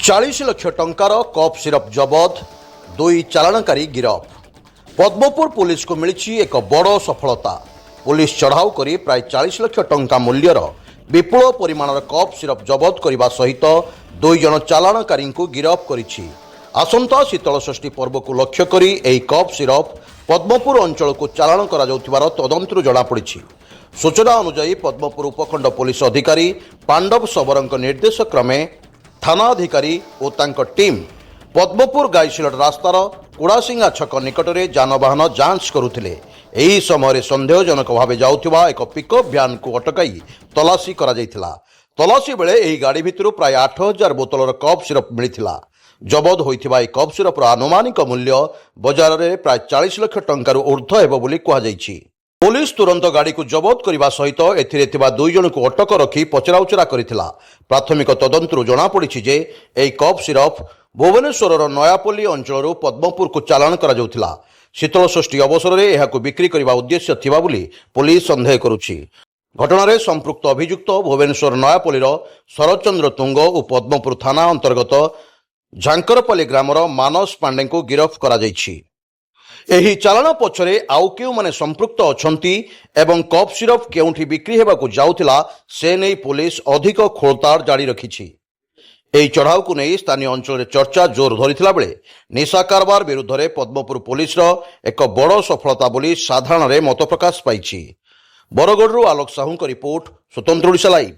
40 ଲକ୍ଷ ଟଙ୍କାର cough syrup ଜବତ, ଦୁଇ ଚାଲାଣକାରୀ ଗିରଫ। ପଦ୍ମପୁର ପୁଲିସକୁ ମିଳିଛି ଏକ ବଡ଼ ସଫଳତା। ପୁଲିସ ଚଢ଼ାଉ କରି ପ୍ରାୟ 40 ଲକ୍ଷ ଟଙ୍କା ମୂଲ୍ୟର ବିପୁଳ ପରିମାଣର କପ୍ ସିରପ ଜବତ କରିବା ସହିତ ଦୁଇ ଜଣ ଚାଲାଣକାରୀଙ୍କୁ ଗିରଫ କରିଛି। ଆସନ୍ତା ଶୀତଳଷଷ୍ଠୀ ପର୍ବକୁ ଲକ୍ଷ୍ୟ କରି ଏହି କପ୍ ସିରପ ପଦ୍ମପୁର ଅଞ୍ଚଳକୁ ଚାଲାଣ କରାଯାଉଥିବାର ତଦନ୍ତରୁ ଜଣାପଡ଼ିଛି। ସୂଚନା ଅନୁଯାୟୀ ପଦ୍ମପୁର ଉପଖଣ୍ଡ ପୁଲିସ ଅଧିକାରୀ ପାଣ୍ଡବ ଶବରଙ୍କ ନିର୍ଦ୍ଦେଶ କ୍ରମେ थाना अधिकारी और तांको टीम पद्मपुर गाईशिलट रास्तार कुड़ासिंगा छक निकटरे जानवाहन जांच करुथिले। एही समय सन्देहजनक भावे जाउथिबा एक पिकअप भ्यान को अटकाई तलाशी करा जायथिला। तलाशी बेले एही गाड़ी भितरु प्राय 8000 बोतलर कप सिरप मिलिथिला। जबत होइथिबा ए कप सिरपर आनुमानिक मूल्य बजार में प्राय 40 लाख टंकार ऊर्ध्व हेबो बोली कुहा जायछि। पुलिस तुरंत गाड़ी को जबत करने सहित एथिरे थिबा दुई जन को अटक रखी पचराउचरा करिथिला। प्राथमिक तदंतरु जଣାपड़िछि जे एही कप सिरप भुवनेश्वर नयापल्ली अंचल पद्मपुर को चालाण करा जाउथिला। शीतलषष्ठी अवसर में यहां बिक्री करने उद्देश्य थिबा बोली पुलिस संदेह करुछि। घटना संपृक्त अभियुक्त भुवनेश्वर नयापल्लीर शरदचंद्र तुंग और पद्मपुर थाना अंतर्गत झांकरपल्ली ग्रामर मानस पांडे को गिरफ्त करा जायछि। एही चालाण पछरे आउ केउ माने संपृक्त अछंती एवं कप सिरप केउठी बिक्री हेबाकु जाउथिला से नै पुलिस अधिक खोलताड़ जारी रखिछि। एही चढ़ाऊ को नहीं स्थानीय अंचल में चर्चा जोर धरिथिला बेले निशा कारबार विरुद्ध में पद्मपुर पुलिस एक बड़ सफलता बोली साधारण मत प्रकाश पाइछि। बरगढ़ आलोक साहू रिपोर्ट, स्वतंत्र ओडिशा लाइव।